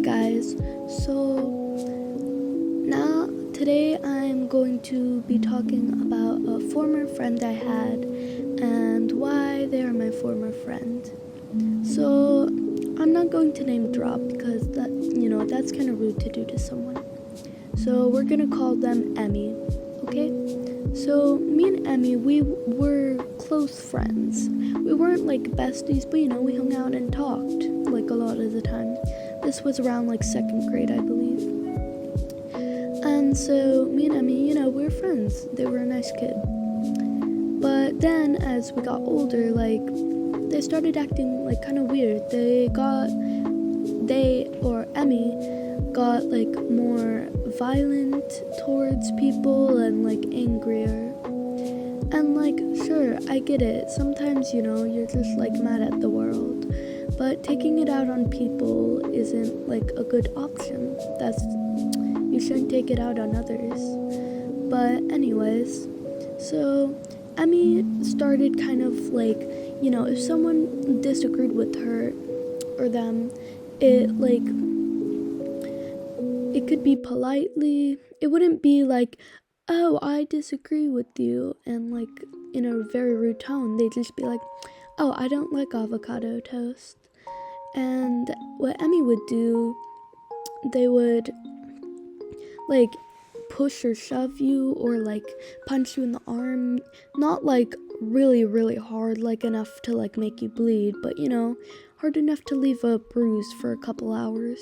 guys, so now today I'm going to be talking about a former friend I had and why they are my former friend. So I'm not going to name drop because that's kind of rude to do to someone. So we're gonna call them Emmy, okay? So me and Emmy, we were close friends. We weren't like besties, but we hung out and talked like a lot of the time. This was around like 2nd grade, I believe. And so me and Emmy, we were friends. They were a nice kid. But then as we got older, they started acting like kind of weird. Emmy got like more violent towards people and like angrier. And sure, I get it. Sometimes, you're just like mad at the world. But taking it out on people isn't like a good option. You shouldn't take it out on others. But anyways, so Emmy started kind of like, if someone disagreed with her or them, it could be politely. It wouldn't be like, oh, I disagree with you, and like in a very rude tone. They'd just be like, oh, I don't like avocado toast. And what Emmy would do, they would like push or shove you or like punch you in the arm, not like really really hard, like enough to like make you bleed, but hard enough to leave a bruise for a couple hours,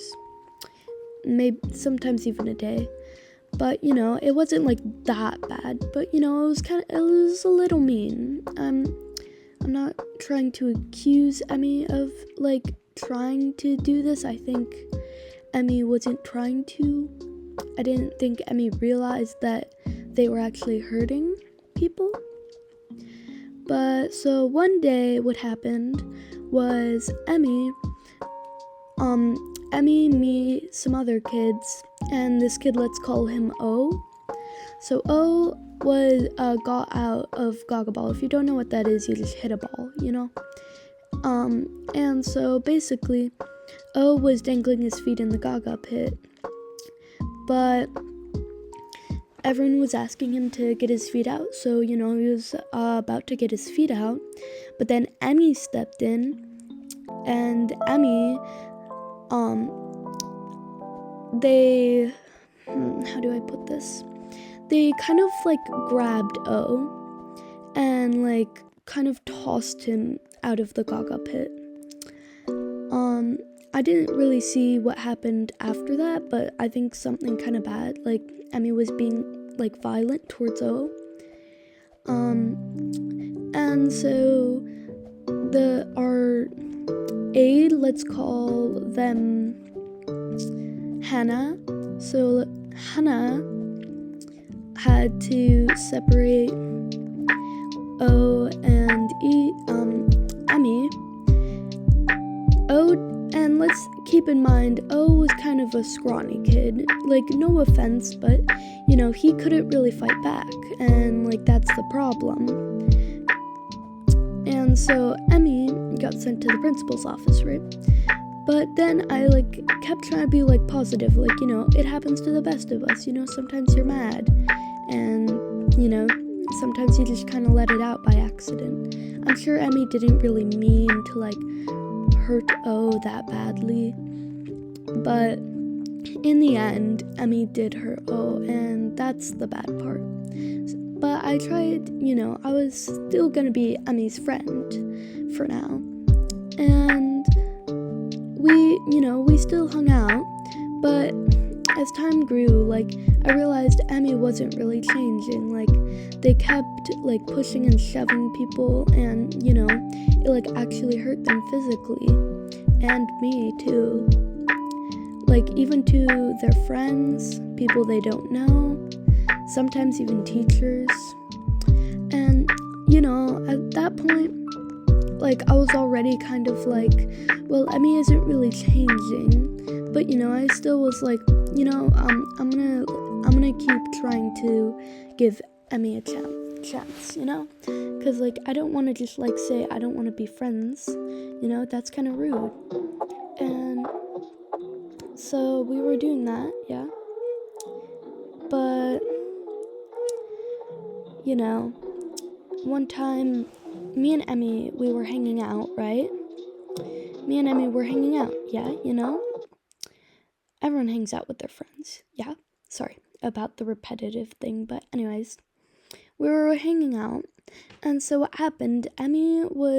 maybe sometimes even a day. But it wasn't like that bad, but it was a little mean. I'm not trying to accuse Emmy of like trying to do this. I think Emmy wasn't trying to. I didn't think Emmy realized that they were actually hurting people. But so one day what happened was Emmy, me, some other kids, and this kid, let's call him O. So O was got out of Gaga Ball. If you don't know what that is, you just hit a ball, And so basically, O was dangling his feet in the Gaga pit, but everyone was asking him to get his feet out. So he was about to get his feet out, but then Emmy stepped in, and Emmy, they, how do I put this? They kind of like grabbed O and like kind of tossed him out of the Gaga pit. I didn't really see what happened after that, but I think something kind of bad. Like Emmy was being like violent towards O. And so our aide, let's call them Hannah. So Hannah had to separate O and Emmy. And let's keep in mind, O was kind of a scrawny kid. Like, no offense, but he couldn't really fight back, and like that's the problem. And so Emmy got sent to the principal's office, right? But then I kept trying to be positive, it happens to the best of us. Sometimes you're mad, and sometimes you just kind of let it out by accident. I'm sure Emmy didn't really mean to hurt O that badly, but in the end, Emmy did hurt O, and that's the bad part. But I tried, I was still gonna be Emmy's friend for now, and we still hung out. But as time grew, I realized Emmy wasn't really changing. They kept pushing and shoving people, and it actually hurt them physically, and me too. Even to their friends, people they don't know, sometimes even teachers. And at that point, I was already kind of well, Emmy isn't really changing, but I still was I'm gonna keep trying to give Emmy a chance, because I don't want to just say I don't want to be friends, that's kind of rude. And So we were doing that, yeah. But, you know, one time, me and Emmy, we were hanging out, right? Me and Emmy were hanging out, yeah, you know? Everyone hangs out with their friends, yeah? Sorry about the repetitive thing, but anyways, we were hanging out, and so what happened, anytime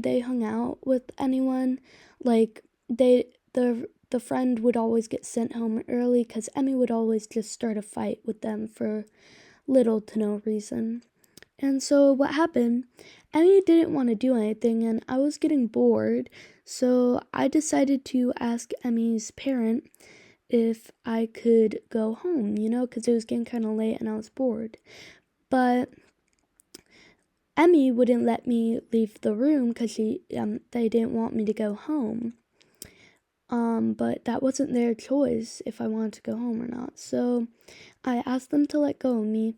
they hung out with anyone, like, the friend would always get sent home early, because Emmy would always just start a fight with them for little to no reason. And so what happened, Emmy didn't want to do anything, and I was getting bored, so I decided to ask Emmy's parent if I could go home, you know, because it was getting kind of late and I was bored. But Emmy wouldn't let me leave the room because they didn't want me to go home. But that wasn't their choice if I wanted to go home or not. So I asked them to let go of me,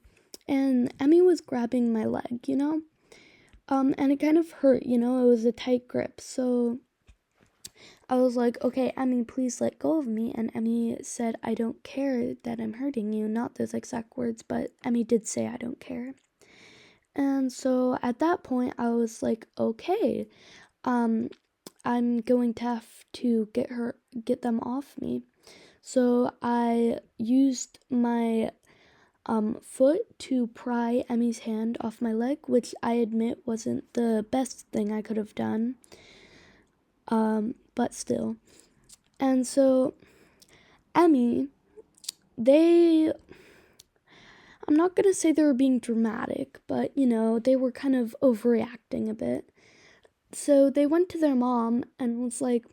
and Emmy was grabbing my leg, you know? And it kind of hurt, you know? It was a tight grip. So I was like, okay, Emmy, please let go of me. And Emmy said, I don't care that I'm hurting you. Not those exact words, but Emmy did say, I don't care. And so at that point, I was like, okay, I'm going to have to get them off me. So I used my foot to pry Emmy's hand off my leg, which I admit wasn't the best thing I could have done. But still. And so Emmy, I'm not gonna say they were being dramatic, but you know, they were kind of overreacting a bit. So they went to their mom and was like,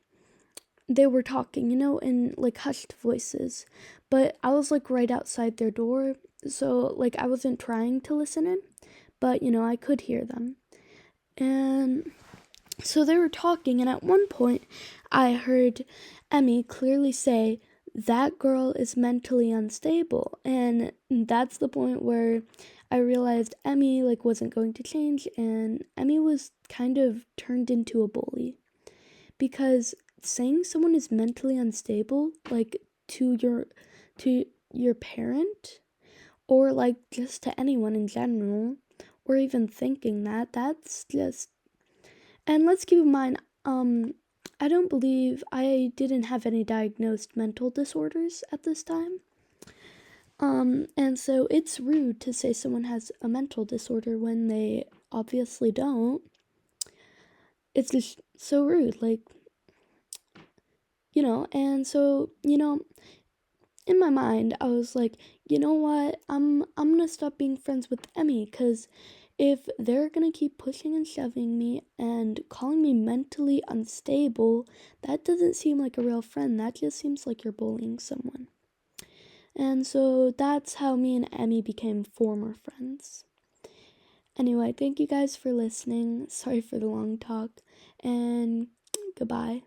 they were talking, you know, in like hushed voices. But I was like right outside their door, so like I wasn't trying to listen in, but you know, I could hear them. And so they were talking, and at one point, I heard Emmy clearly say, that girl is mentally unstable. And that's the point where I realized Emmy like wasn't going to change, and Emmy was kind of turned into a bully. Because saying someone is mentally unstable, like to your parent, or like just to anyone in general, or even thinking that's just. And let's keep in mind, I don't believe I didn't have any diagnosed mental disorders at this time. And so it's rude to say someone has a mental disorder when they obviously don't. It's just so rude, like, you know, and so, you know, in my mind, I was like, you know what, I'm gonna stop being friends with Emmy, because if they're gonna keep pushing and shoving me and calling me mentally unstable, that doesn't seem like a real friend. That just seems like you're bullying someone. And so that's how me and Emmy became former friends. Anyway, thank you guys for listening. Sorry for the long talk, and goodbye.